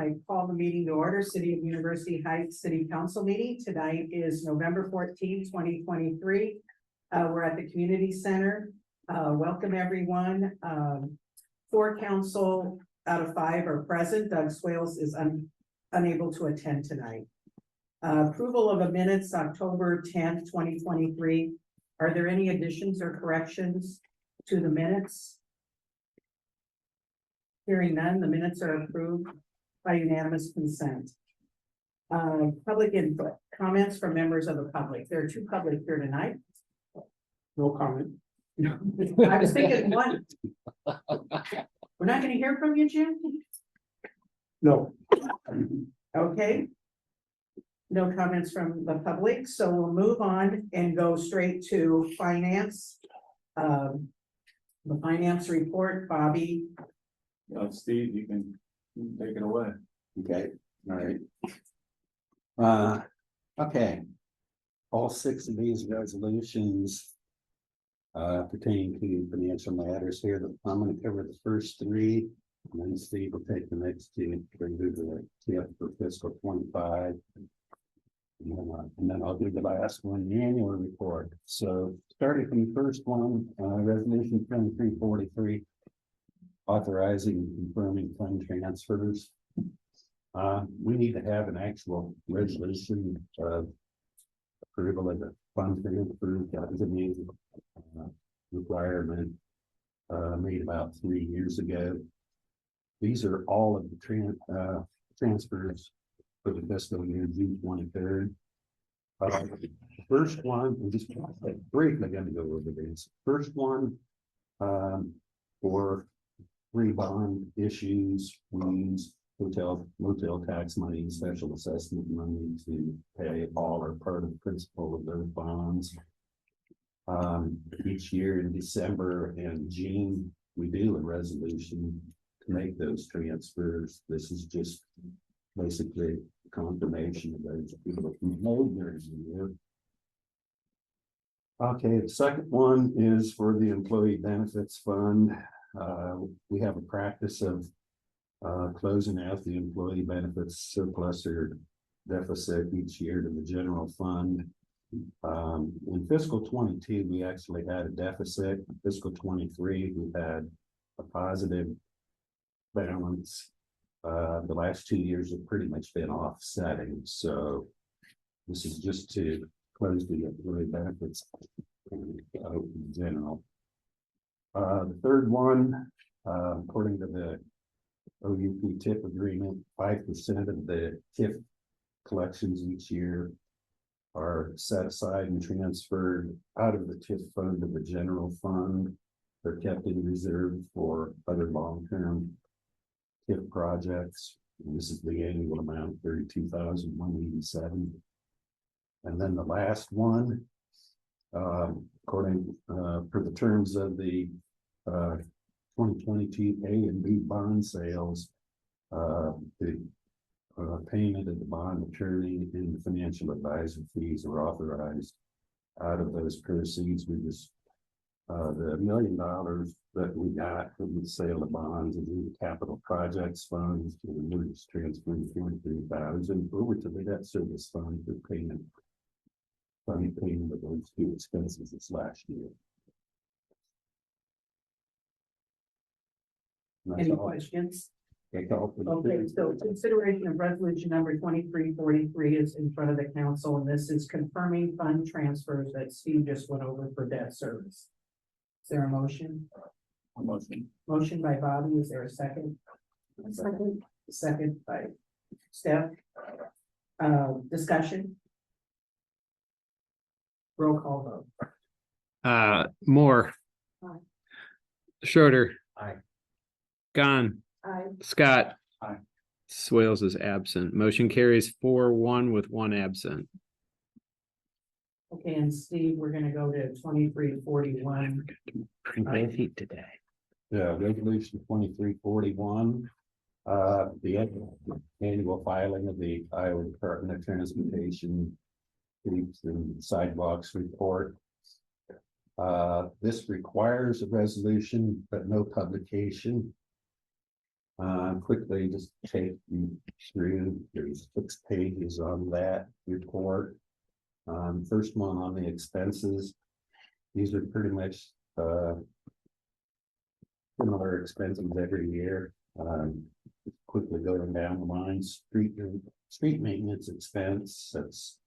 I call the meeting to order, City of University Heights City Council meeting. Tonight is November 14, 2023. We're at the Community Center. Welcome everyone. 4 council out of 5 are present. Doug Swales is unable to attend tonight. Approval of the minutes, October 10th, 2023. Are there any additions or corrections to the minutes? Hearing none, the minutes are approved by unanimous consent. Public input, comments from members of the public. There are 2 public here tonight. No comment. I was thinking one. We're not gonna hear from you, Jim? No. Okay. No comments from the public, so we'll move on and go straight to finance. The finance report, Bobby. Steve, you can take it away. Okay, all right. Okay. All 6 of these resolutions pertain to financial matters here. I'm going to cover the first 3, and then Steve will take the next 2 to do the TIF for fiscal 25. And then I'll do the last one, the annual report. So starting from the first one, resolution 2343. Authorizing and confirming fund transfers. We need to have an actual resolution of approval of the fund transfer. That was a new requirement made about 3 years ago. These are all of the transfers for the fiscal year June 23rd. The first one, I'm just briefly going to go over this. First one for 3 bond issues, we use motel tax money, special assessment money to pay all or part of the principal of those bonds. Each year in December and June, we do a resolution to make those transfers. This is just basically confirmation of those people who made during the year. Okay, the second one is for the Employee Benefits Fund. We have a practice of closing out the employee benefits surplus or deficit each year to the general fund. In fiscal 22, we actually had a deficit. In fiscal 23, we had a positive balance. The last 2 years have pretty much been offsetting. So this is just to close the employee benefits in general. The third one, according to the OUP TIF agreement, 5% of the TIF collections each year are set aside and transferred out of the TIF fund to the general fund. They're kept in reserve for other long-term TIF projects. And this is the annual amount, $32,187. And then the last one, according for the terms of the 2022 A and B bond sales, the payment of the bond attorney and the financial advisor fees are authorized out of those proceeds. We just the $1 million that we got from the sale of bonds and the capital projects funds, and we're just transferring $23,000 over to the debt service fund for payment of those 2 expenses this last year. Any questions? That's all for the Okay, so consideration of resolution number 2343 is in front of the council, and this is confirming fund transfers that Steve just went over for debt service. Is there a motion? Motion. Motion by Bobby, is there a second? Second. Second by Steph. Discussion? Roll call vote. Moore. Aye. Schroeder. Aye. Gahn. Aye. Scott. Aye. Swales is absent. Motion carries 4-1 with 1 absent. Okay, and Steve, we're gonna go to 2341. My feet today. Yeah, resolution 2341. The annual filing of the Iowa Department of Transportation streets and sidewalks report. This requires a resolution, but no publication. Quickly just take you through, there's 6 pages on that report. First one on the expenses. These are pretty much, similar expenses every year. Quickly going down the line, street maintenance expense, that's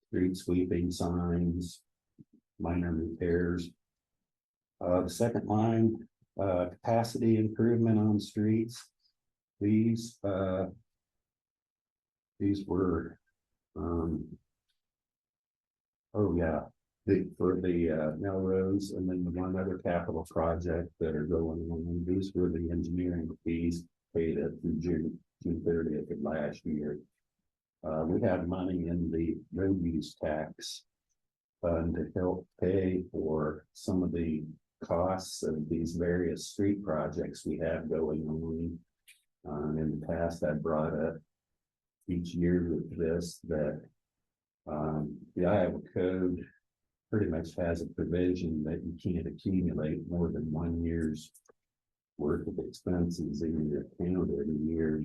street sweeping, signs, minor repairs. The second line, capacity improvement on streets. These were, oh yeah, for the Melrose, and then the one other capital project that are going on. These were the engineering fees paid at through June 30th of last year. We had money in the road use tax fund to help pay for some of the costs of these various street projects we have going on. In the past, I brought up each year with this that the Iowa code pretty much has a provision that you can't accumulate more than 1 year's worth of expenses in your account every year.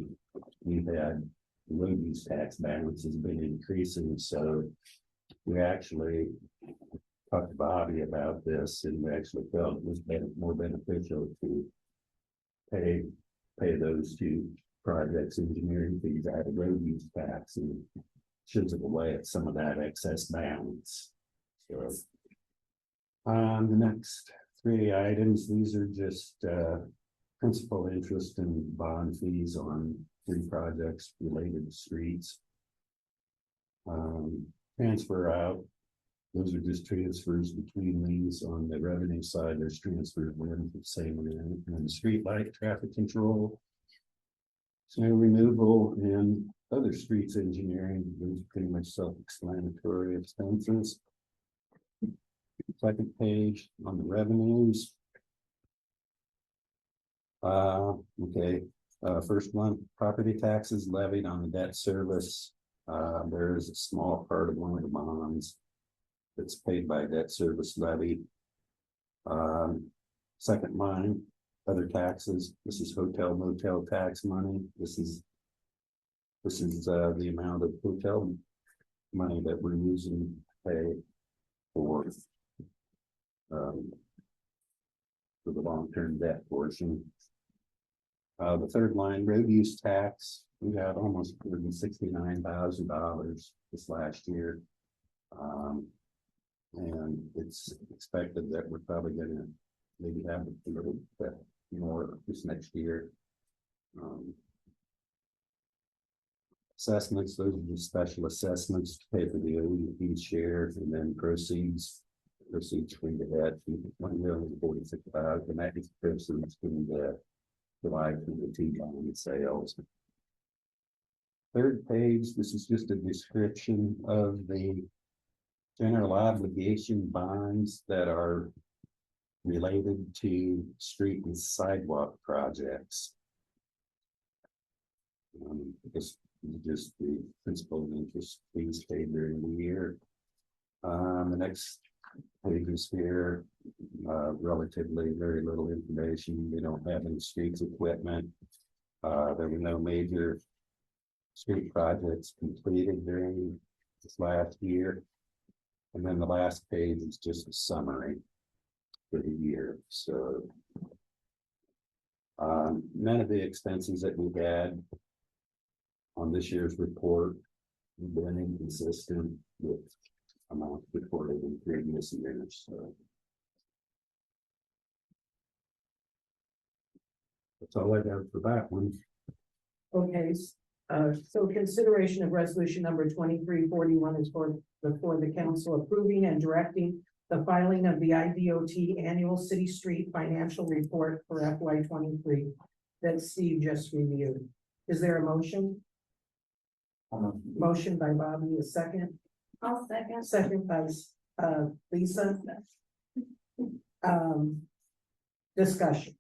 We've had road use tax balance has been increasing, so we actually talked to Bobby about this, and we actually felt it was more beneficial to pay those 2 projects engineering fees out of road use tax, and chisel away at some of that excess balance. So the next 3 items, these are just principal interest and bond fees on 3 projects related to streets. Transfer out, those are just transfers between these. On the revenue side, there's transfers in the same amount, and the street light, traffic control, snow removal, and other streets engineering. Those are pretty much self-explanatory expenses. Second page on the revenues. Okay, first one, property taxes levied on the debt service. There is a small part of one of the bonds that's paid by debt service levy. Second line, other taxes. This is hotel motel tax money. This is the amount of hotel money that we're using to pay for the long-term debt portion. The third line, road use tax, we got almost $169,000 this last year. And it's expected that we're probably gonna maybe have a little bit more this next year. Assessments, those are just special assessments to pay for the OEP share, and then proceeds from the debt, $1,046,000, and that is proceeds from the derived from the T-bond sales. Third page, this is just a description of the general obligation bonds that are related to street and sidewalk projects. This is just the principal and interest fees paid during the year. The next pages here, relatively very little information. We don't have any streets equipment. There were no major street projects completed during this last year. And then the last page is just a summary for the year. So none of the expenses that we had on this year's report have been inconsistent with amounts reported in previous years. So that's all I have for that one. Okay, so consideration of resolution number 2341 is before the council approving and directing the filing of the IDOT annual city street financial report for FY23 that Steve just reviewed. Is there a motion? Motion by Bobby, a second. I'll second. Second by Lisa. Discussion.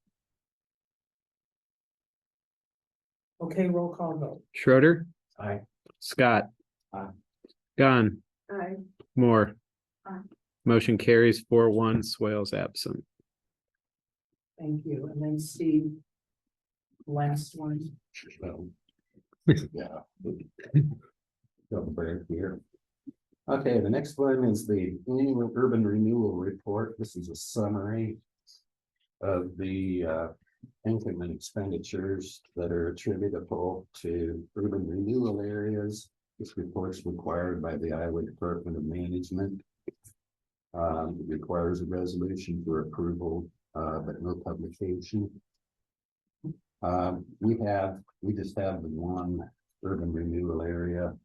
Okay, roll call vote. Schroeder, Aye. Scott. Aye. Gunn, Aye. Moore. Aye. Motion carries 4-1, Swales absent. Thank you. And then Steve. last one. So, yeah. Double break here. Okay, the next one is the annual urban renewal report. This is a summary of the income and expenditures that are attributable to urban renewal areas. This report's required by the Iowa Department of Management. It requires a resolution for approval, but no publication. We just have the one urban renewal area.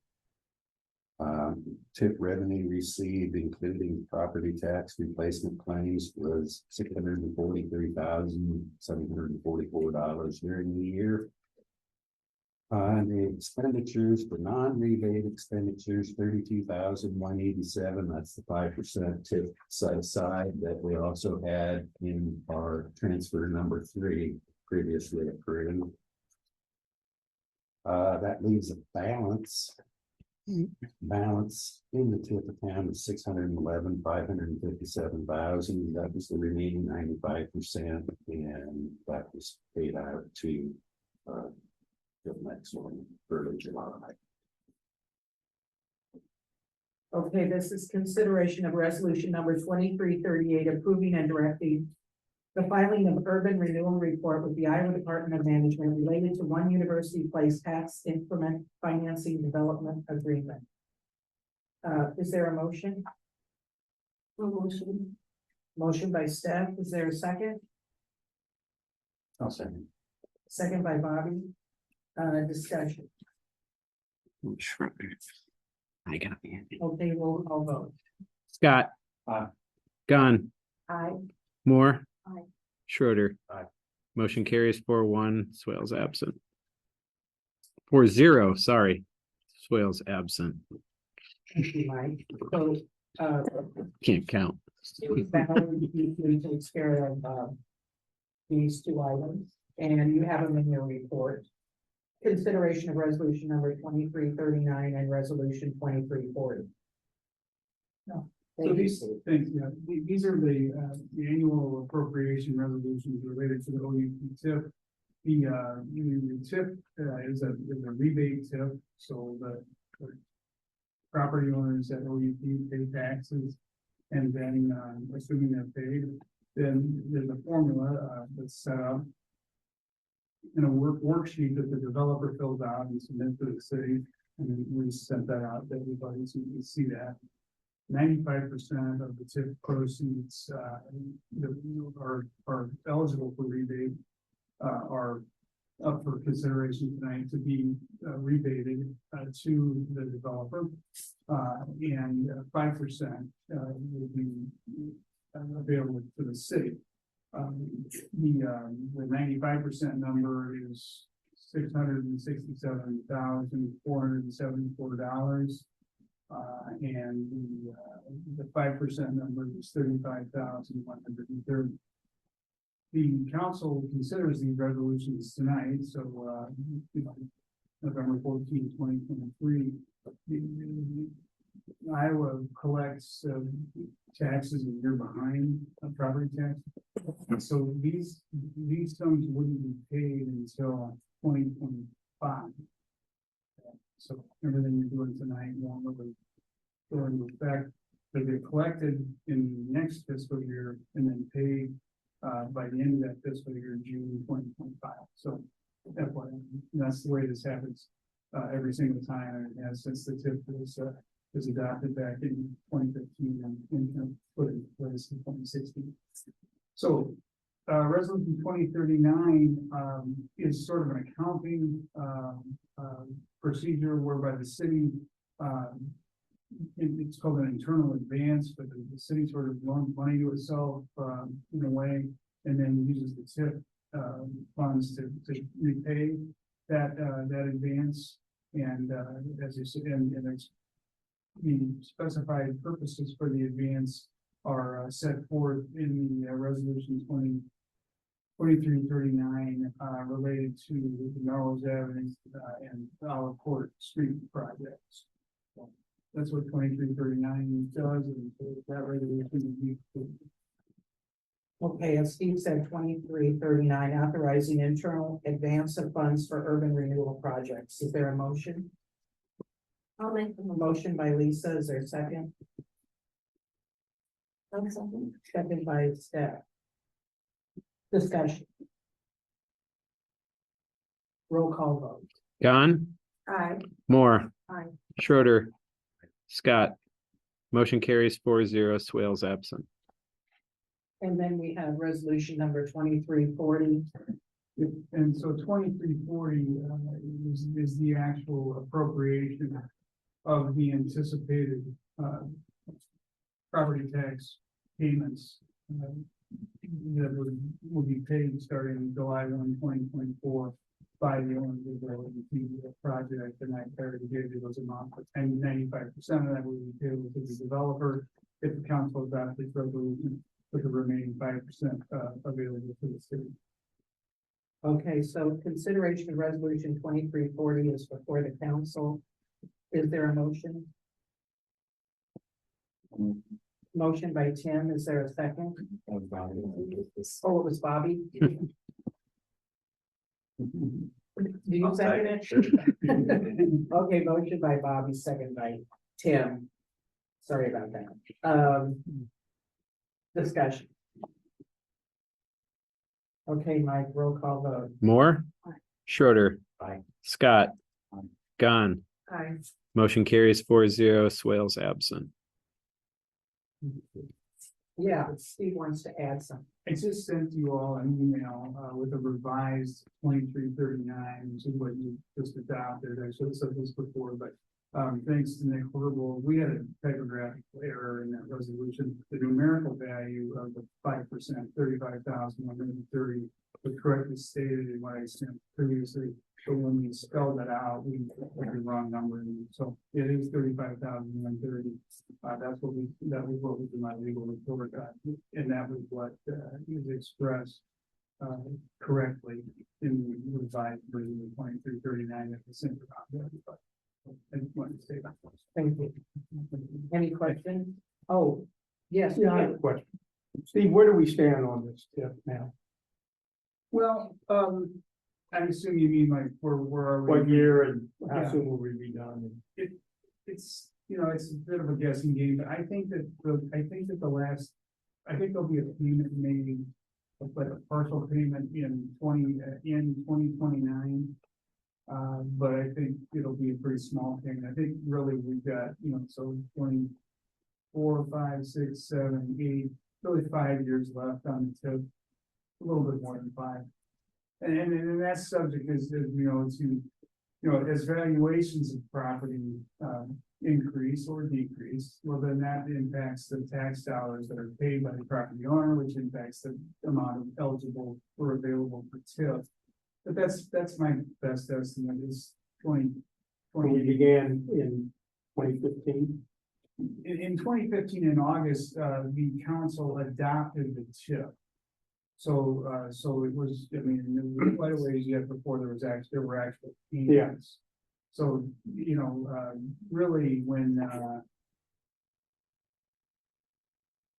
TIP revenue received, including property tax replacement claims, was $643,744 during the year. The expenditures for non-rebate expenditures, $32,187. That's the 5% tip set aside that we also had in our transfer number 3 previously approved. That leaves a balance in the TIP account of $611,557,000. That was the remaining 95%, and that was paid out to the next one, early July. Okay, this is consideration of resolution number 2338, approving and directing the filing of urban renewal report with the Iowa Department of Management related to One University Place tax increment financing development agreement. Is there a motion? Motion. Motion by Steph. Is there a second? I'll second. Second by Bobby. Discussion. I got it. Okay, roll call vote. Scott. Aye. Gunn. Aye. Moore. Aye. Schroeder. Aye. Motion carries 4-1, Swales absent. 4-0, sorry. Swales absent. Thank you, Mike. So, Can't count. Valerie usually takes care of, these two items, and you have them in your report. Consideration of resolution number 2339 and resolution 2340. No. So these things, yeah, these are the annual appropriation resolutions related to the OUP TIP. The TIP is a rebate TIP, so the property owners at OUP pay taxes, and then assuming they're paid, then there's a formula that's set up in a worksheet that the developer fills out and submits to the city, and then we sent that out to everybody so you can see that. 95% of the TIP proceeds that are eligible for rebate are up for consideration tonight to be rebated to the developer, and 5% will be available to the city. The 95% number is $667,474. And the 5% number is $35,130. The council considers these resolutions tonight, so November 14, 2023. Iowa collects taxes a year behind property tax, so these sums wouldn't be paid until 2025. So everything you're doing tonight won't really go into effect. They get collected in the next fiscal year and then paid by the end of that fiscal year, June 2025. So that's the way this happens every single time, and it has since the TIP was adopted back in 2015 and put in place in 2016. So resolution 2039 is sort of an accounting procedure whereby the city, it's called an internal advance, but the city sort of loans money to itself in a way, and then uses the TIP funds to repay that advance. And as you said, and it's the specified purposes for the advance are set forth in the resolution 2339 related to the Melrose Avenue and Olive Court Street projects. So that's what 2339 does, and that resolution is used. Okay, as Steve said, 2339, authorizing internal advance of funds for urban renewal projects. Is there a motion? I'll make A motion by Lisa, is there a second? something. Second by Steph. Discussion. Roll call vote. Gone, Aye. Moore, Aye. Schroeder, Scott. Motion carries 4-0, Swales absent. And then we have resolution number 2340. And so 2340 is the actual appropriation of the anticipated property tax payments that will be paid starting July 1, 2024 by the owners of the project. And I already gave you those amounts, but 95% of that will be paid to the developer if the council adopts this resolution, with the remaining 5% available to the city. Okay, so consideration of resolution 2340 is before the council. Is there a motion? Motion by Tim, is there a second? Oh, it was Bobby? Do you second it? Okay, motion by Bobby, second by Tim. Sorry about that. Discussion. Okay, Mike, roll call vote. Moore, Schroeder, Aye. Scott, Gone. Aye. Motion carries 4-0, Swales absent. Yeah, Steve wants to add something. I just sent you all an email with a revised 2339, which is what you just adopted. I should have said this before, but thanks to Nick Horrible, we had a typographical error in that resolution. The numerical value of the 5%, 35,130, was correctly stated in what I sent previously. But when we spelled that out, we put the wrong number in. So it is 35,130. That was what was in my legal report, and that was what is expressed correctly in the revised version of 2339 that was sent around. But I just wanted to say that. Thank you. Any questions? Oh, yes. Yeah, I have a question. Steve, where do we stand on this tip now? Well, I assume you mean like where are we? What year and how Yeah. soon will we be done? It's, it's a bit of a guessing game, but I think that there'll be a payment made, like a partial payment in 2029. But I think it'll be a pretty small payment. I think really we've got, so 24, 5, 6, 7, 8, really 5 years left on the tip, a little bit more than 5. And that's subject as as valuations of property increase or decrease, well, then that impacts the tax dollars that are paid by the property owner, which impacts the amount of eligible or available for TIF. But that's my best estimate is 20. When we began in 2015? In 2015, in August, the council adopted the TIF. So it was, there was quite a ways yet before there were actual payments. So, really when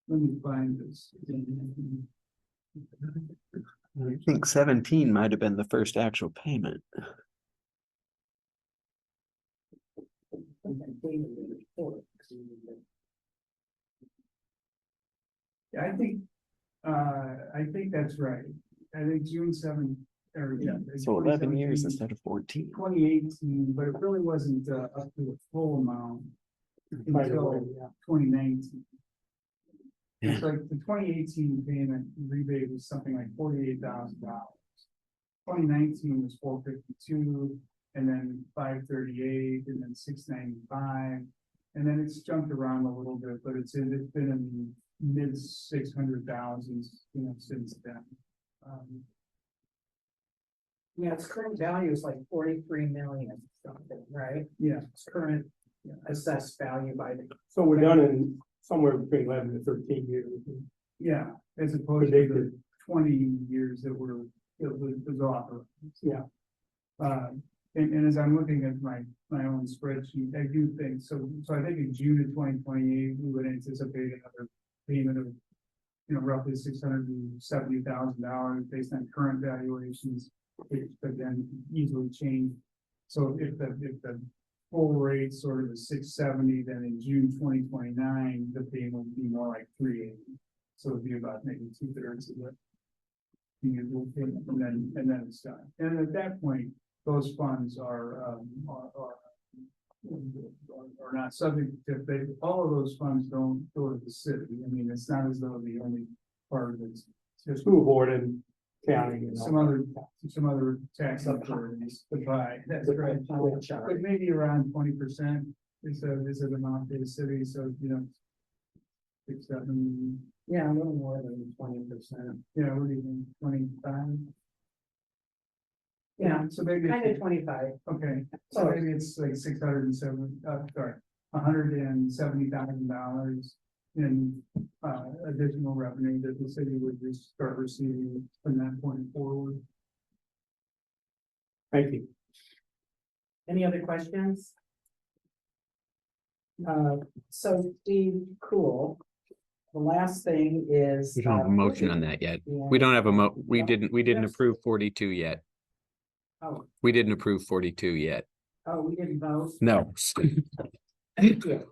let me find this. I think 17 might have been the first actual payment. Yeah, I think that's right. I think June 7th, or yeah. So 11 years 2017, instead of 14. 2018, but it really wasn't up to a full amount By the until way, yeah. 2019. Yeah. It's like the 2018 payment rebate was something like $48,000. 2019 was 452, and then 538, and then 695, and then it's jumped around a little bit, but it's been in mid 600,000s, since then. Yeah, its current value is like 43 million something, right? Yeah, Its current assessed value by the, So we're done in somewhere between 11 to 13 years. yeah, as opposed to the 20 years that was authorized. Yeah. And as I'm looking at my own spreadsheet, I do think, so I think in June of 2028, we would anticipate another payment of roughly $670,000 based on current valuations, which could then easily change. So if the full rate sort of is 670, then in June 2029, the payment would be more like 380. So it'd be about maybe 2/3 of it. The usual payment, and then it's done. And at that point, those funds are not subject to, all of those funds don't go to the city. I mean, it's not as though the only part of it's The school board and county and some other tax authorities to buy. That's right. But maybe around 20% is an amount to the city, so, 6, 7, Yeah, a little more than 20%. what do you think, 25? Yeah, So maybe. kind of 25. Okay, so maybe it's like $170,000 in additional revenue that the city would just start receiving from that point forward. Thank you. Any other questions? So Steve, cool. The last thing is. We don't have a motion on that yet. We don't have we didn't approve 42 yet. Oh, We didn't approve 42 yet. we didn't vote. No, Thank you.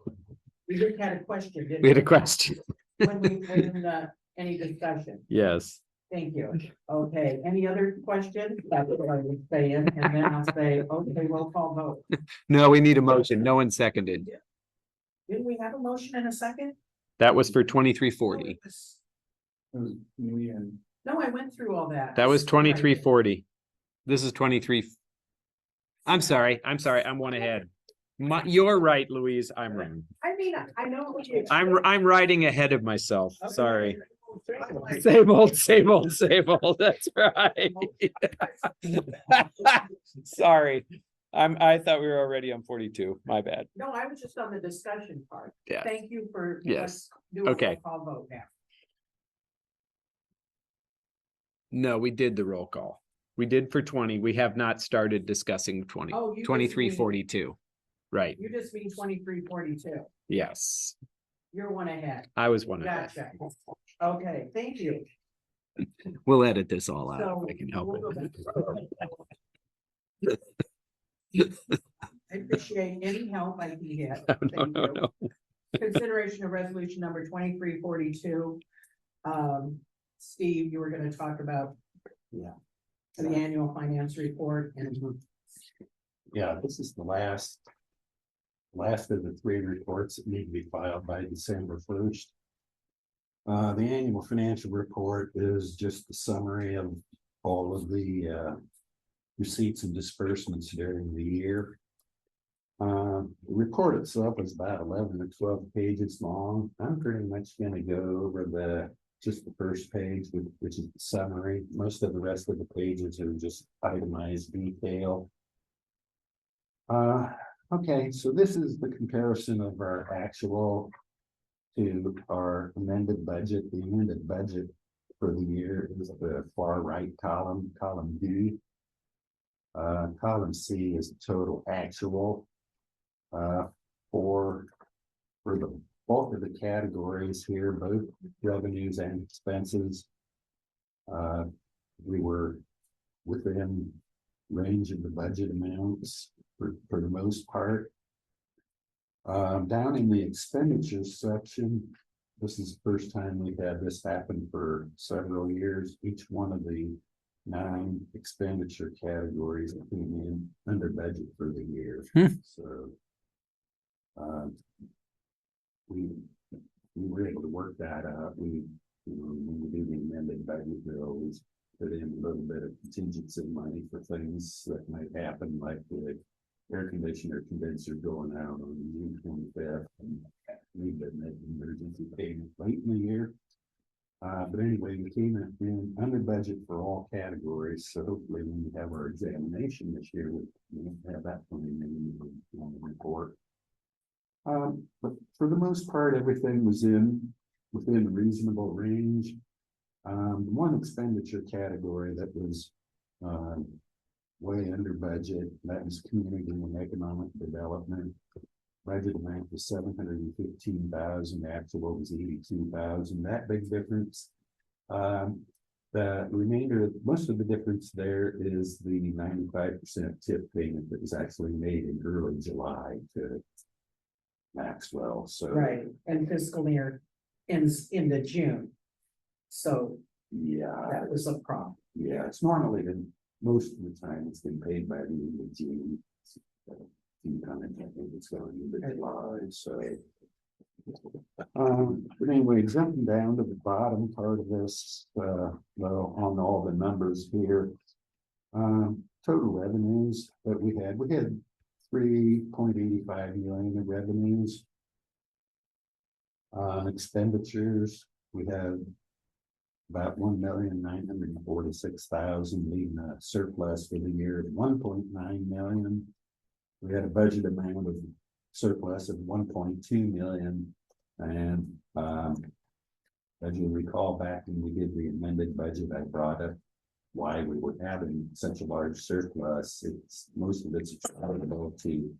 We just had a question, didn't we had a question. when any discussion? Yes. Thank you. Okay, any other questions? That's what I was saying, and then I'll say, okay, roll call vote. No, we need a motion. No one seconded. Didn't we have a motion in a second? That was for 2340. No, I went through all that. That was 2340. This is 23. I'm sorry. I'm one ahead. You're right, Louise. I'm wrong. I mean, I know what you. I'm writing ahead of myself. Okay. Sorry. Same old. That's right. Sorry. I thought we were already on 42. My bad. No, I was just on the discussion part. Yeah. Thank you for. Yes. Do a roll Okay. call vote now. No, we did the roll call. We did for 20. We have not started discussing 20. Oh, you just 2342. Right. You just mean 2342. Yes. You're one ahead. I was one of that. Gotcha. Okay, thank you. We'll edit this all out So. if I can help we'll it. go back. I appreciate any help I can get. No, Thank no, you. no. Consideration of resolution number 2342. Steve, you were gonna talk about. Yeah. The annual finance report and. Yeah, this is the last of the 3 reports that need to be filed by December 1st. The annual financial report is just the summary of all of the receipts and disbursements during the year. The report itself is about 11 or 12 pages long. I'm pretty much gonna go over just the first page, which is the summary. Most of the rest of the pages are just itemized detail. Okay, so this is the comparison of our actual to our amended budget. The amended budget for the year is the far right column, column D. Column C is total actual. For the bulk of the categories here, both revenues and expenses. We were within range of the budget amounts for the most part. Down in the expenditures section, this is the first time we've had this happen for several years. Each one of the 9 expenditure categories came in under budget for the year. So we were able to work that out. When we do the amended budget, we always put in a little bit of contingency money for things that might happen, like the air conditioner condenser going out on June 25th. And we've been making emergency payments late in the year. But anyway, we came in under budget for all categories. So hopefully when we have our examination this year, we won't have that coming in on the report. But for the most part, everything was within a reasonable range. One expenditure category that was way under budget, that was community and economic development. budget amount was 715,000, actual was 82,000, that big difference. The remainder, most of the difference there is the 95% tip payment that was actually made in early July to Maxwell, so. Right, and fiscal year ends into June. So Yeah, that was a problem. yeah, it's normally been, most of the time it's been paid by the end of June. I think it's going into July, so. But anyway, jumping down to the bottom part of this, well, on all the numbers here. Total revenues that we had 3.85 million in revenues. Expenditures, we had about 1,946,000, leaving a surplus for the year of 1.9 million. We had a budget amount of surplus of 1.2 million, and as you recall, back when we did the amended budget, I brought up why we were having such a large surplus. It's most of it's attributable to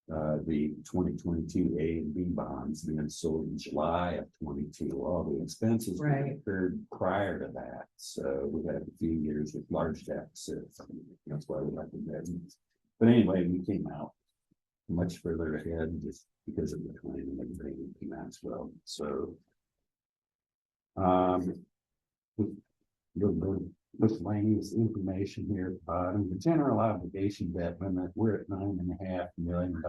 the 2022 A and B bonds being sold in July of 22. All the expenses were Right. incurred prior to that, so we had a few years with large deficits. That's why we had the revenues. But anyway, we came out much further ahead just because of the timing and everything came out as well. So miscellaneous information here at the bottom. The general obligation debt limit, we're at $9.5 million.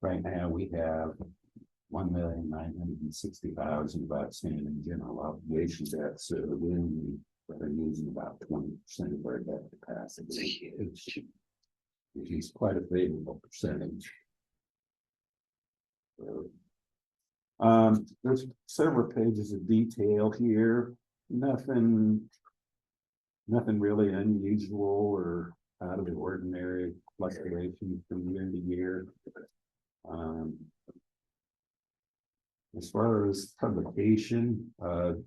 Right now we have 1,960,000 of outstanding general obligation debt. So we are using about 20% of our debt capacity, which is quite a favorable percentage. So, there's several pages of detail here. Nothing really unusual or out of the ordinary fluctuations from year to year. As far as publication of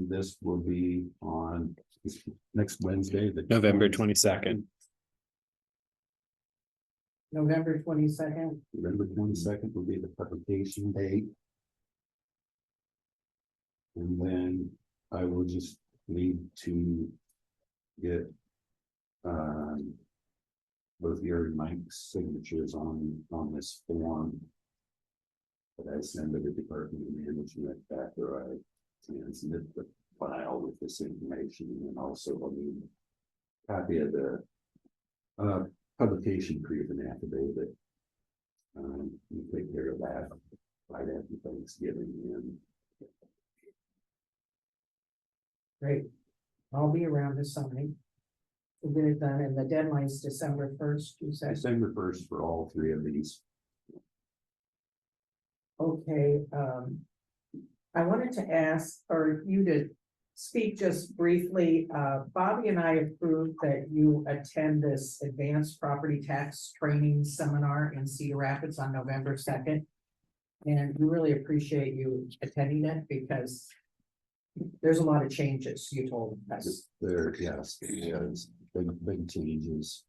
this will be on next Wednesday, November 22nd. November 22nd. November 22nd will be the publication date. And then I will just need to get both your and Mike's signatures on this form that I send to the Department of Management after I transmit the file with this information, and also I'll need a copy of the publication proof and affidavit. You take care of that right after Thanksgiving. And Great. I'll be around to sign. We'll get it done, and the deadline's December 1st, you said. December 1st for all three of these. Okay, I wanted to ask, or you to speak just briefly, Bobby and I approved that you attend this advanced property tax training seminar in Cedar Rapids on November 2nd. And we really appreciate you attending it because there's a lot of changes you told us. There, yes, there's big changes.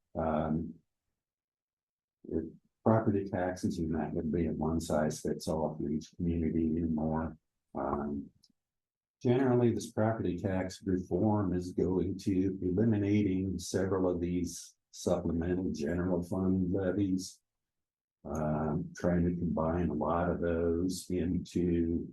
Property taxes are not going to be a one size fits all for each community anymore. Generally, this property tax reform is going to eliminating several of these supplemental general fund levies. Trying to combine a lot of those into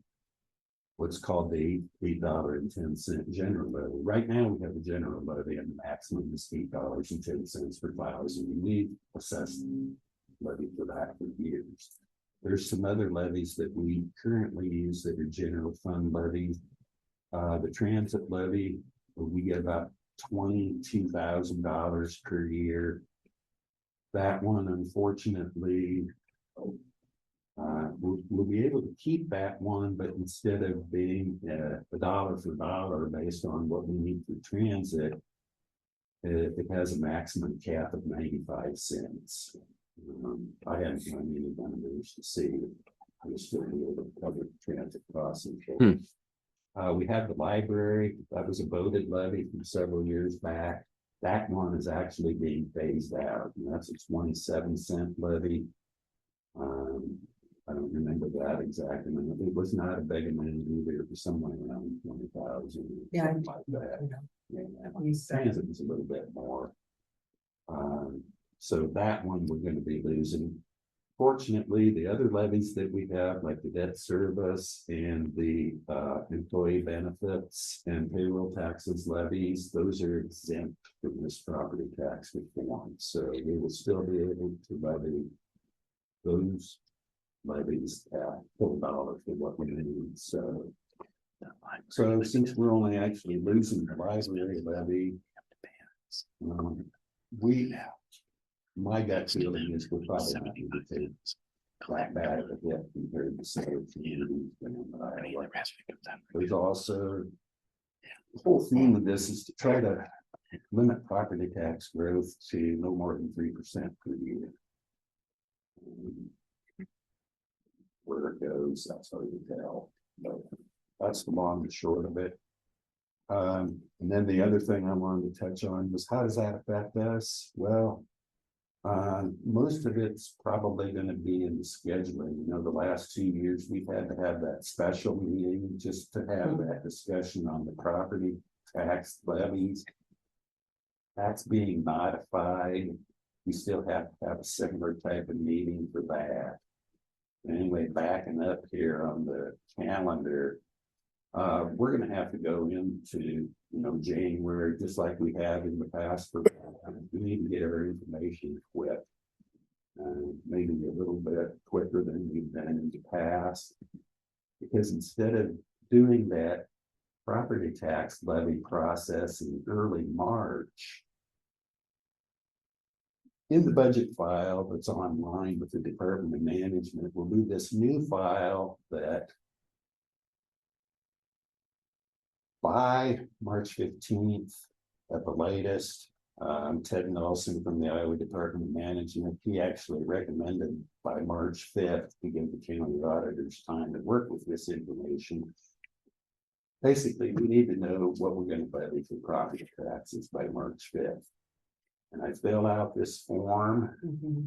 what's called the $8.10 general levy. Right now, we have a general levy and the maximum is $8.10 per thousand. We assessed levy for that for years. There's some other levies that we currently use that are general fund levies. The transit levy, we get about $22,000 per year. That one, unfortunately, we'll be able to keep that one, but instead of being a dollar for dollar based on what we need for transit, it has a maximum cap of 95 cents. I haven't done any numbers to see. I was still able to cover the transit costs. We have the library, that was a voted levy from several years back. That one is actually being phased out, and that's a 27-cent levy. I don't remember that exact amount. It was not a big amount either. It was somewhere around 20,000. Yeah. something like that. Yeah, He's, transit was a little bit more. So that one we're gonna be losing. Fortunately, the other levies that we have, like the debt service and the employee benefits and payroll taxes levies, those are exempt from this property tax reform. So we will still be able to levy those levies at full dollar for what we need. So since we're only actually losing the library levy, my gut feeling is we're probably not going to take that bad of a hit compared to say communities. There's also the whole theme of this is to try to limit property tax growth to no more than 3% per year. Where it goes, that's hard to tell, but that's the long and short of it. And then the other thing I wanted to touch on was how does that affect us? Well, most of it's probably going to be in the scheduling. You know, the last 2 years, we've had to have that special meeting just to have that discussion on the property tax levies. That's being modified. We still have to have a similar type of meeting for that. Anyway, backing up here on the calendar, we're gonna have to go into, January, just like we have in the past. We need to get our information quick. Maybe a little bit quicker than we've done in the past. Because instead of doing that property tax levy process in early March, in the budget file that's online with the Department of Management, we'll do this new file that by March 15th at the latest, Ted Nelson from the Iowa Department of Management, he actually recommended by March 5th to give the county auditors time to work with this information. Basically, we need to know what we're going to levy for property taxes by March 5th. And I fill out this form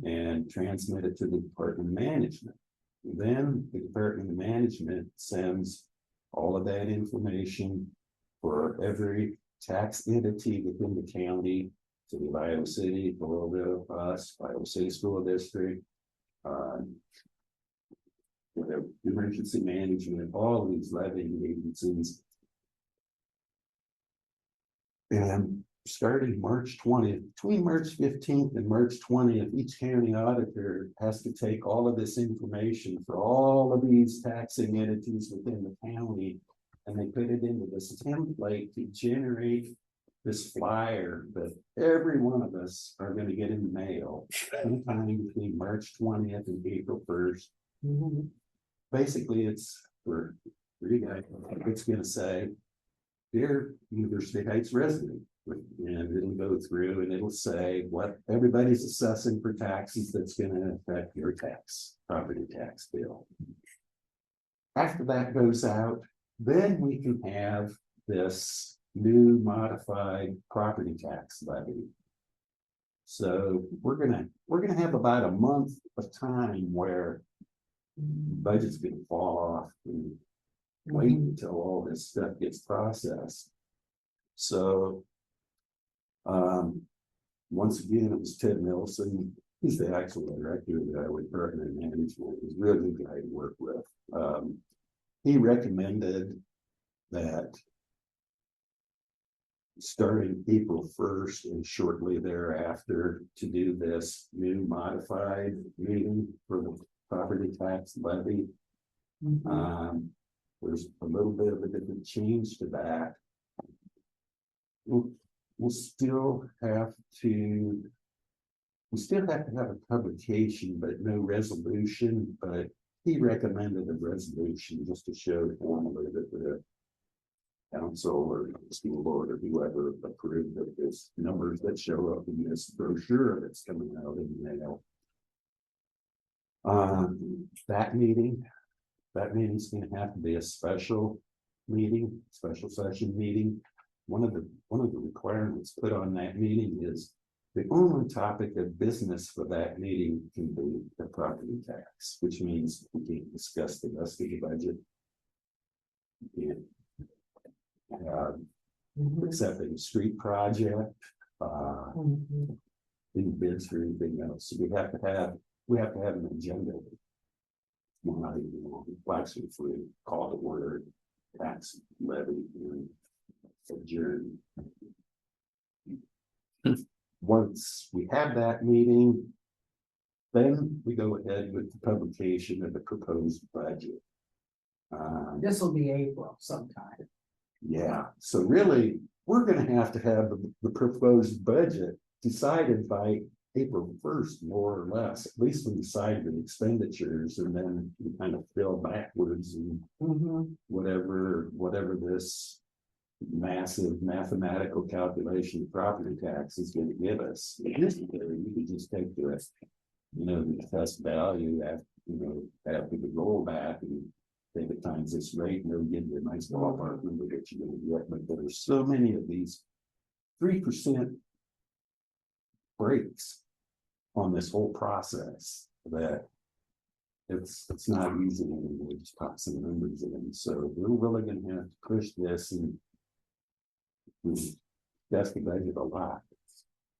and transmit it to the Department of Management. Then the Department of Management sends all of that information for every tax entity within the county, City of Iowa City, Florida, us, Iowa City School District, emergency management, all of these levying agencies. And starting March 20th, between March 15th and March 20th, each county auditor has to take all of this information for all of these taxing entities within the county, and they put it into this template to generate this flyer that every one of us are going to get in the mail sometime between March 20th and April 1st. Basically, it's for you guys, it's going to say, "Dear University Heights resident," and it'll go through and it'll say what everybody's assessing for taxes that's going to affect your property tax bill. After that goes out, then we can have this new modified property tax levy. So we're gonna have about a month of time where budget's gonna fall off and wait until all this stuff gets processed. So once again, it was Ted Nelson. He's the actual director of the Iowa Department of Management. He's a really good guy to work with. He recommended that starting April 1st and shortly thereafter to do this new modified meeting for the property tax levy. There's a little bit of a different change to that. We'll still have to have a publication, but no resolution. But he recommended a resolution just to show formally that the council or the school board or whoever approved of this numbers that show up in this brochure that's coming out in the mail. That meeting's going to have to be a special meeting, special session meeting. One of the requirements put on that meeting is The only topic of business for that meeting can be the property tax, which means we can't discuss the rest of the budget. And, accepting a street project, any bids for anything else. So we have to have an agenda. We're not even on, actually, if we call the word tax levy and adjourn. Once we have that meeting, then we go ahead with the publication of the proposed budget. This will be April sometime. Yeah, so really, we're gonna have to have the proposed budget decided by April 1st, more or less. At least we decide the expenditures, and then we kind of fill backwards and whatever this massive mathematical calculation of property tax is gonna give us. Initially, we could just take the, the test value after the rollback and take it times this rate, and they'll give you a nice ballpark number that you're gonna get. But there's so many of these 3% breaks on this whole process that it's not easy anymore to pop some numbers in. So we're really gonna have to push this and that's the budget a lot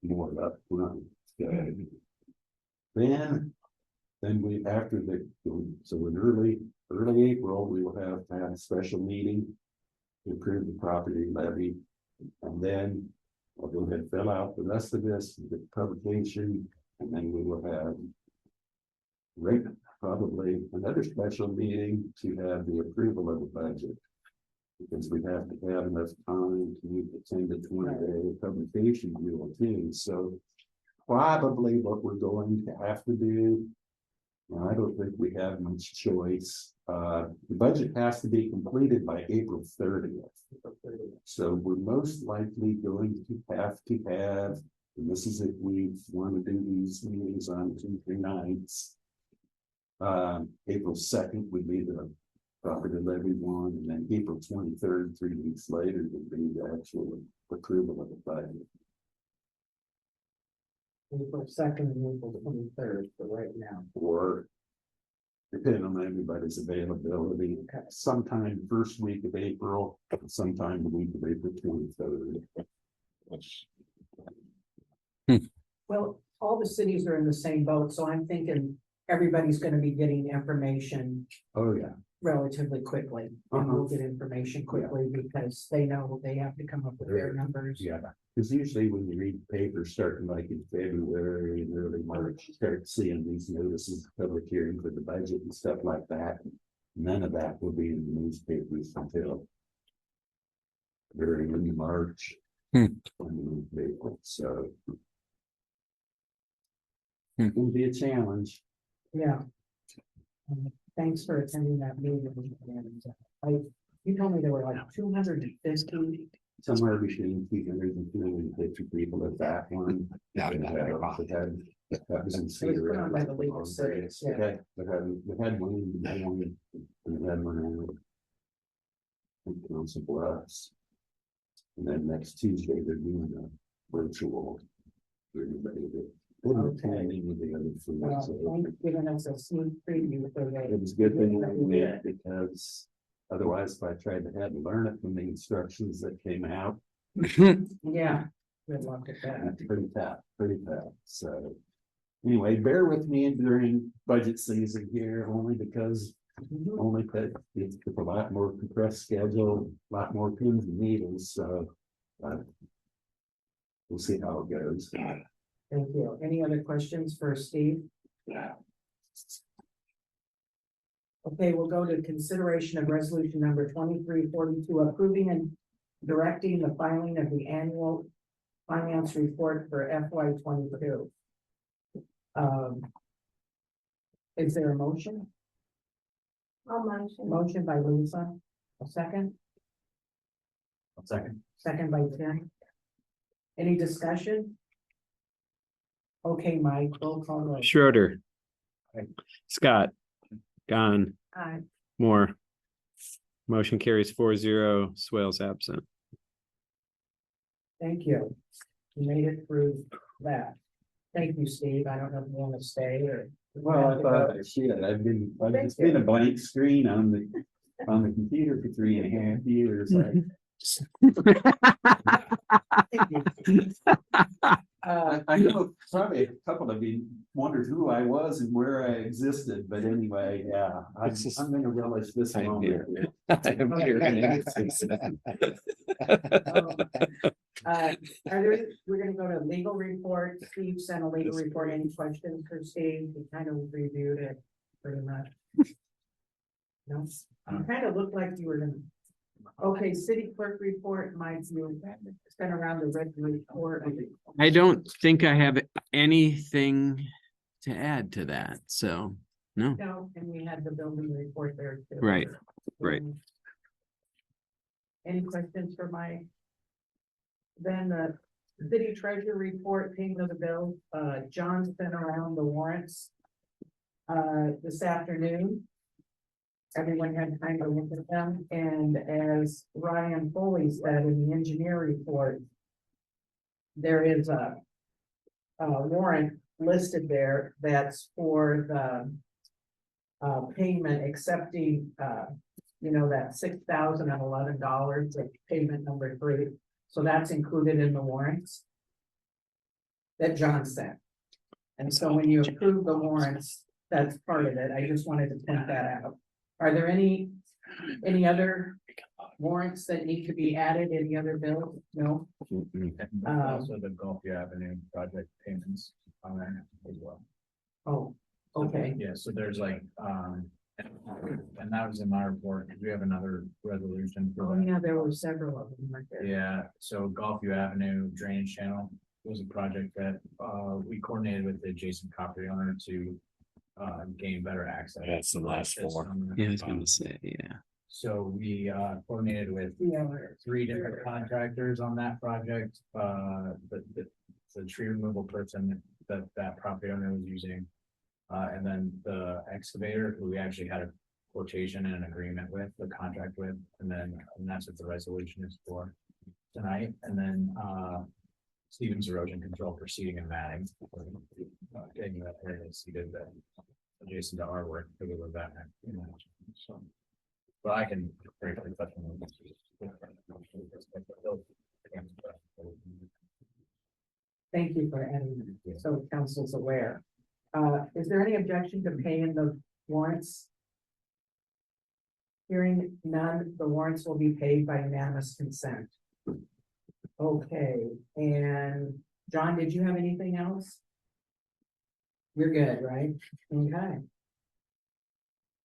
more up front. Then we, after so in early April, we will have to have a special meeting to approve the property levy. And then we'll go ahead and fill out the rest of this, the publication, and then we will have probably another special meeting to have the approval of the budget. Because we have to have enough time to meet the 10 to 20 day publication rule too. So probably what we're going to have to do, I don't think we have much choice. The budget has to be completed by April 30th. So we're most likely going to have, and this is if we want to do these meetings on Tuesday nights. April 2nd would be the property levy one, and then April 23rd, 3 weeks later, would be the actual approval of the budget. April 2nd and April 23rd for right now. Or depending on everybody's availability, sometime first week of April, sometime the week of April 23rd. Well, all the cities are in the same boat, so I'm thinking everybody's gonna be getting information Oh, yeah. relatively quickly. And we'll get information quickly because they know they have to come up with their numbers. Yeah, because usually when you read the paper starting like in February and early March, you start seeing these notices of public hearing for the budget and stuff like that. None of that will be in the newspapers until very early March. April, so it will be a challenge. Yeah. Thanks for attending that meeting. You told me there were like 250. Somewhere between 200 and 250 people at that one. Yeah, That was in It was Cedar put on by the Rapids. League of Cities, yeah. We had one in Des Moines, and we had one in Council Bluffs. And then next Tuesday, they're doing a virtual. For everybody that didn't attend any of the other food, Well, so thanks for giving us a sneak preview for it the. was a good thing that we did, because otherwise, if I tried to have to learn it from the instructions that came out, Yeah, good luck at that. it's pretty tough, so. Anyway, bear with me during budget season here, only because it's a lot more compressed schedule, a lot more pins and needles, so. We'll see how it goes. Thank you. Any other questions for Steve? Yeah. Okay, we'll go to consideration of resolution number 2342, approving and directing the filing of the annual finance report for FY22. Is there a motion? I'll motion. Motion by Lisa, a second, second by Tim. Any discussion? Okay, Mike, roll call. vote. Schroeder. Scott. Gone. Aye. Moore. Motion carries 4-0, Swales absent. Thank you. You made it through that. Thank you, Steve. I don't know if you want to stay or. Well, I thought, shit, it's been a blank screen on the computer for 3.5 years. I know probably a couple of you wondered who I was and where I existed, but anyway, yeah, I'm gonna relish this I'm moment. here. I'm here in innocence. We're gonna go to legal report. Steve sent a legal report. Any questions for Steve? We kind of reviewed it pretty much. No, you kind of looked like you were gonna. Okay, city clerk report, Mike, you spent around the red report. I don't think I have anything to add to that, so, no. No, and we had the building report there too. Right, right. Any questions for Mike? Then the city treasurer report, payment of the bill, John sent around the warrants. This afternoon. Everyone had time to look at them, and as Ryan Foley said in the engineer report. There is a warrant listed there that's for the. Payment accepting, that $6,011, like payment number 3. So that's included in the warrants. That John sent. And so when you approve the warrants, that's part of it. I just wanted to point that out. Are there any other warrants that need to be added? Any other bills? No? Also the Gulfview Avenue project payments on there as well. Oh, okay. Yeah, so there's like, and that was in my report, because we have another resolution Oh, for that. yeah, there were several of them right there. Yeah, so Gulfview Avenue Drainage Channel was a project that, we coordinated with the adjacent property owner to, gain better access. That's the last four. Yeah, I was gonna say, yeah. So we, coordinated with Yeah. 3 different contractors on that project. The tree removal person that property owner was using. And then the excavator, who we actually had a quotation and an agreement with, the contract with, and that's what the resolution is for tonight. And then, Stevens Erosion Control for seeding and matting. Getting that area seeded that adjacent to our work, because of that, so. But I can briefly touch on Thank you for adding, that, so council's aware. Is there any objection to paying the warrants? Hearing none, the warrants will be paid by unanimous consent. Okay, and John, did you have anything else? You're good, right? Okay.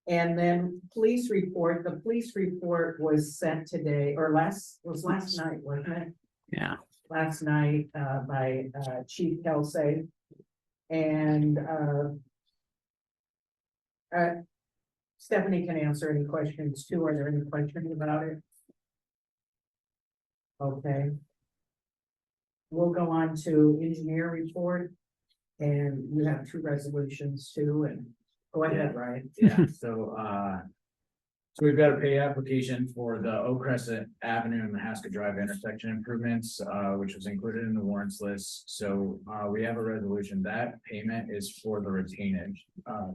And then police report, the police report was sent today, or last night, wasn't it? Yeah. Last night, by, Chief Kelsey. And, Stephanie can answer any questions too. Are there any questions about it? Okay. We'll go on to engineer report. And you have 2 resolutions too, and go ahead, Ryan. Yeah, so we've got a pay application for the Oak Crescent Avenue and Mahaska Drive intersection improvements, which was included in the warrants list. So, we have a resolution. That payment is for the retainage,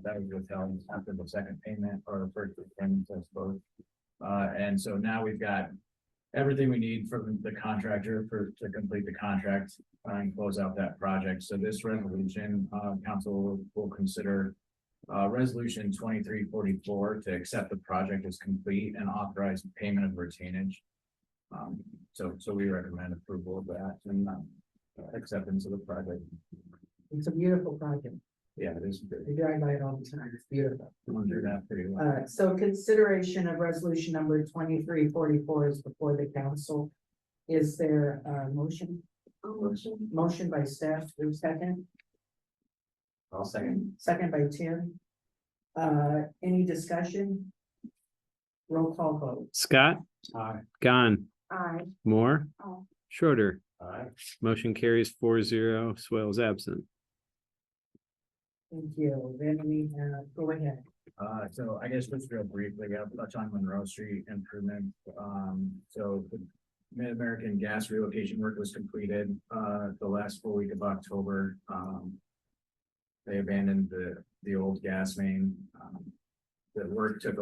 that was withheld after the second payment or the first payment, I suppose. And so now we've got everything we need from the contractor to complete the contract and close out that project. So this resolution, council will consider resolution 2344 to accept the project as complete and authorize payment of retainage. So we recommend approval of that and acceptance of the project. It's a beautiful project. Yeah, it is good. I drive by it all the time. It's beautiful. We'll do that pretty well. So consideration of resolution number 2344 is before the council. Is there a motion? Motion by Steph, there's second. I'll second. Second by Tim. Any discussion? Roll call vote. Scott, Aye. Gone, Aye. Moore, Aye. Shorter, Aye. motion carries 4-0, Swales absent. Thank you. Then we go ahead. So I guess just real briefly, I'll touch on Monroe Street improvement. So Mid-American gas relocation work was completed, the last full week of October. They abandoned the old gas main. The work took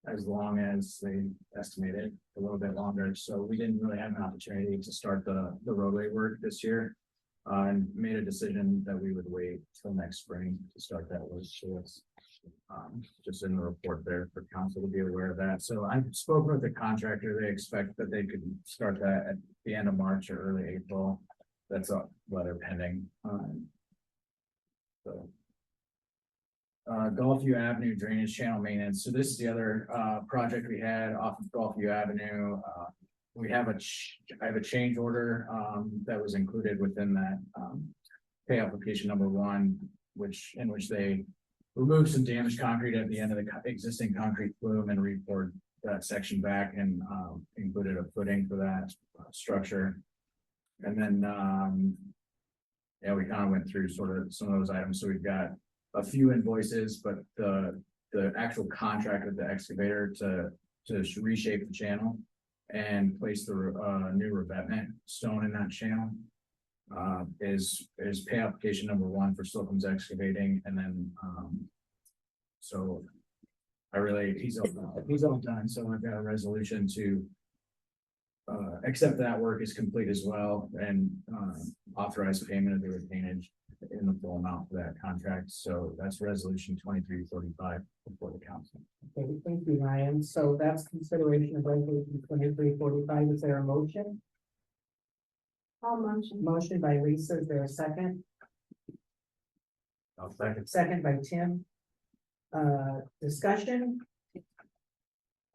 as long as they estimated, a little bit longer, so we didn't really have an opportunity to start the roadway work this year. And made a decision that we would wait till next spring to start that work, so it's just in the report there for council to be aware of that. So I spoke with the contractor, they expect that they could start that at the end of March or early April. That's a letter pending. So. Gulfview Avenue Drainage Channel Maintenance. So this is the other project we had off of Gulfview Avenue. We have I have a change order that was included within that pay application number 1, in which they removed some damaged concrete at the end of the existing concrete flume and repoured that section back and included a footing for that structure. And then yeah, we kind of went through sort of some of those items. So we've got a few invoices, but the actual contract with the excavator to reshape the channel and place the new revetment stone in that channel is pay application number 1 for Slocum's Excavating. And then so he's all done, so I've got a resolution to accept that work is complete as well and authorize payment of the retainage in the full amount for that contract. So that's resolution 2345 before the council. Okay, thank you, Ryan. So that's consideration of resolution 2345. Is there a motion? I'll motion. Motion by Lisa, is there a second? I'll second. Second by Tim. Discussion?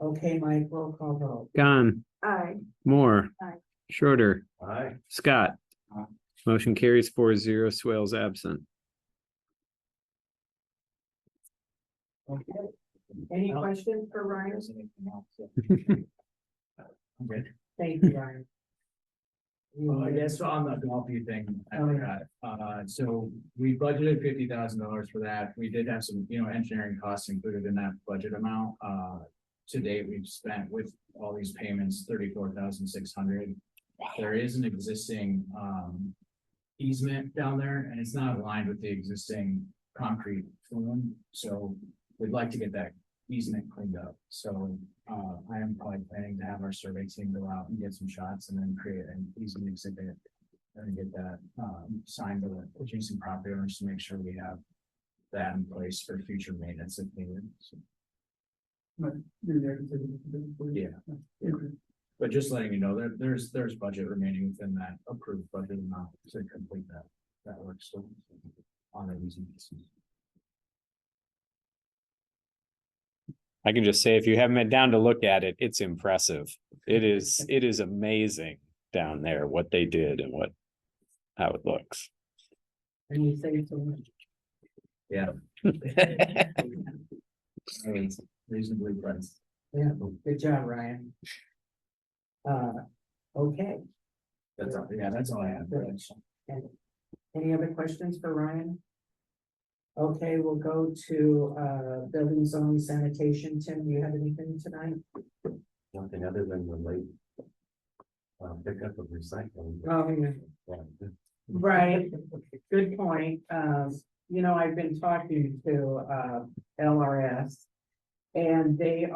Okay, Mike, roll call vote. Gone, Aye. Moore. Aye. Schroeder, Aye. Scott. Aye. Motion carries 4-0, Swales absent. Okay. Any questions for Ryan? I'm good. Thank you, Ryan. I guess on the Gulfview thing, I forgot. So we budgeted $50,000 for that. We did have some, engineering costs included in that budget amount. To date, we've spent with all these payments, $34,600. There is an existing, easement down there and it's not aligned with the existing concrete flume. So we'd like to get that easement cleaned up. So I am probably planning to have our survey team go out and get some shots and then create an easement exhibit and get that signed to the adjacent property owners to make sure we have that in place for future maintenance if needed. So, yeah. But just letting you know, there's budget remaining within that approved budget amount to complete that work still on the easements. I can just say, if you haven't been down to look at it, it's impressive. It is amazing down there, what they did and how it looks. And you say so much. Yeah. Reasonably priced. Yeah, good job, Ryan. Okay, That's all, that's all I have. and any other questions for Ryan? Okay, we'll go to building zone sanitation. Tim, do you have anything tonight? Nothing other than the late pickup of recycling. Oh, yeah. Yeah. Right, good point. I've been talking to LRS. And they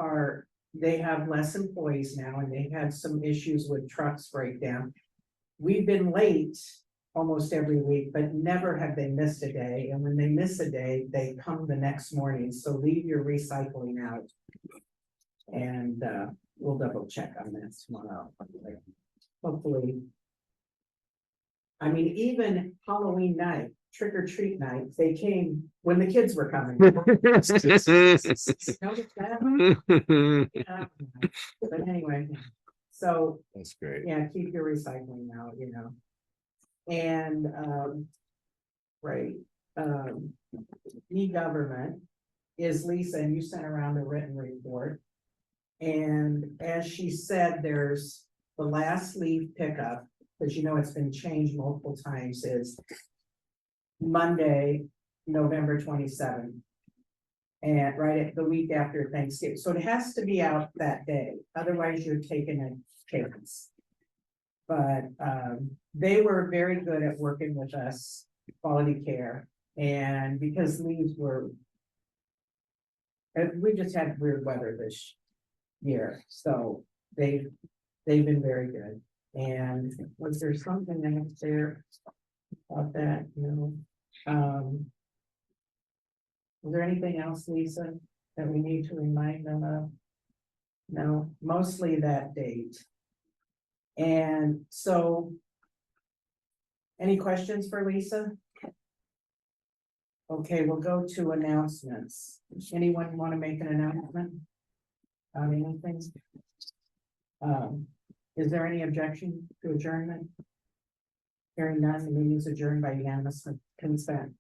have less employees now, and they had some issues with trucks break down. We've been late almost every week, but never have they missed a day. And when they miss a day, they come the next morning. So leave your recycling out. And we'll double check on that tomorrow. Hopefully. I mean, even Halloween night, trick or treat night, they came when the kids were coming. Notice that? Yeah. But anyway, so That's great. yeah, keep your recycling out, And right, e-government is Lisa, and you sent around a written report. And as she said, there's the last leave pickup, because it's been changed multiple times, is Monday, November 27th. And right at the week after Thanksgiving, so it has to be out that day, otherwise you're taking a chance. But, they were very good at working with us, quality care, and because leaves were. We just had weird weather this year, so they've been very good. And was there something else there about that, you know? Was there anything else, Lisa, that we need to remind them of? No, mostly that date. And so. Any questions for Lisa? Okay, we'll go to announcements. Anyone want to make an announcement? On anything? Is there any objection to adjournment? Hearing none, the meeting is adjourned by unanimous consent.